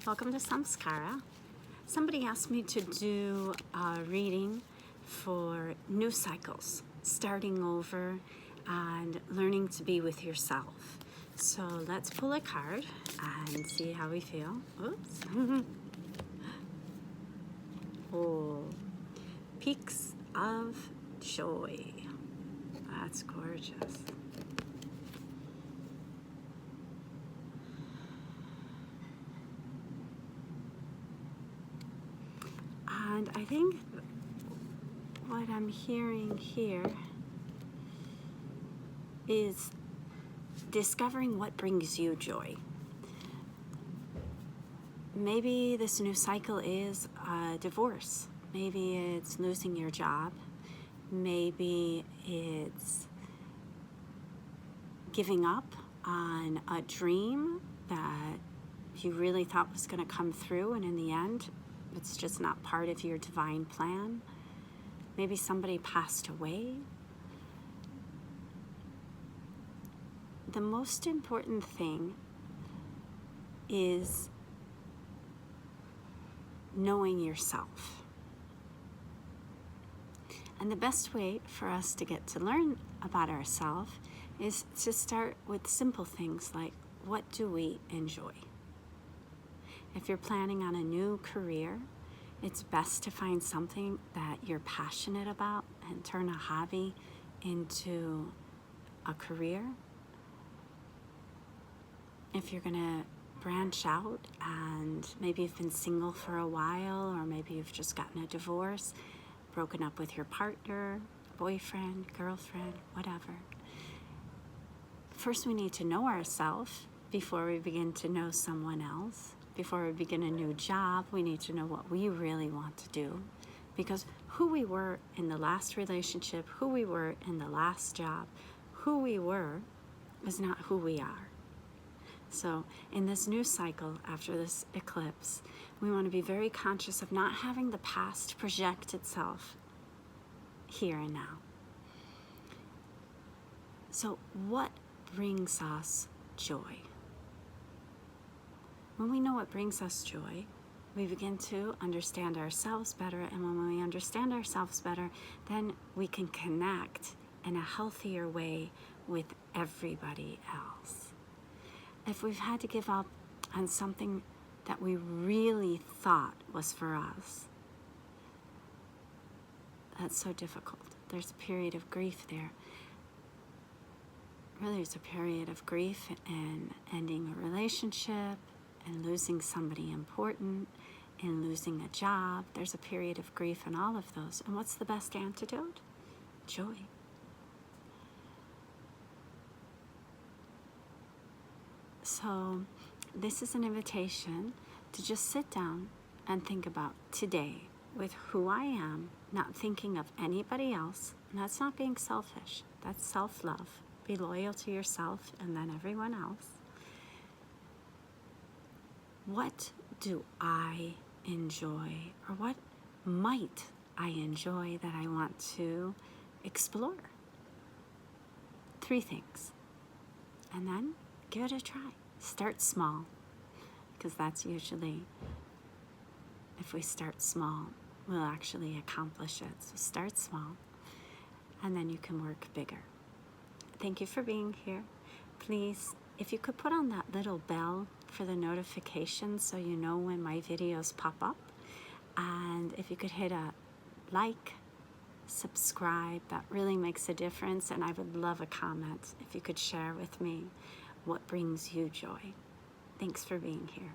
Welcome to Samskara. Somebody asked me to do a reading for new cycles, starting over and learning to be with yourself. So let's pull a card and see how we feel. Oops. Oh, Peaks of Joy. That's gorgeous. And I think what I'm hearing here is discovering what brings you joy. Maybe this new cycle is a divorce. Maybe it's losing your job. Maybe it's giving up on a dream that you really thought was going to come through, and in the end, it's just not part of your divine plan. Maybe somebody passed away. The most important thing is knowing yourself. And the best way for us to get to learn about ourselves is to start with simple things like, what do we enjoy? If you're planning on a new career, it's best to find something that you're passionate about and turn a hobby into a career. If you're gonna branch out and maybe you've been single for a while, or maybe you've just gotten a divorce, broken up with your partner, boyfriend, girlfriend, whatever. First, we need to know ourselves before we begin to know someone else. Before we begin a new job, we need to know what we really want to do, because who we were in the last relationship, who we were in the last job, who we were is not who we are. So in this new cycle after this eclipse, we want to be very conscious of not having the past project itself here and now. So what brings us joy? When we know what brings us joy, we begin to understand ourselves better, and when we understand ourselves better, then we can connect in a healthier way with everybody else. If we've had to give up on something that we really thought was for us, that's so difficult. There's a period of grief there. Really, there's a period of grief in ending a relationship, and losing somebody important, and losing a job. There's a period of grief in all of those. And what's the best antidote? Joy. So this is an invitation to just sit down and think about today with who I am, not thinking of anybody else. And that's not being selfish. That's self-love. Be loyal to yourself and then everyone else. What do I enjoy, or what might I enjoy that I want to explore? 3 things. And then give it a try. Start small, because that's usually, if we start small, we'll actually accomplish it. So start small, and then you can work bigger. Thank you for being here. Please, if you could put on that little bell for the notifications so you know when my videos pop up, and if you could hit a like, subscribe, that really makes a difference. And I would love a comment if you could share with me what brings you joy. Thanks for being here.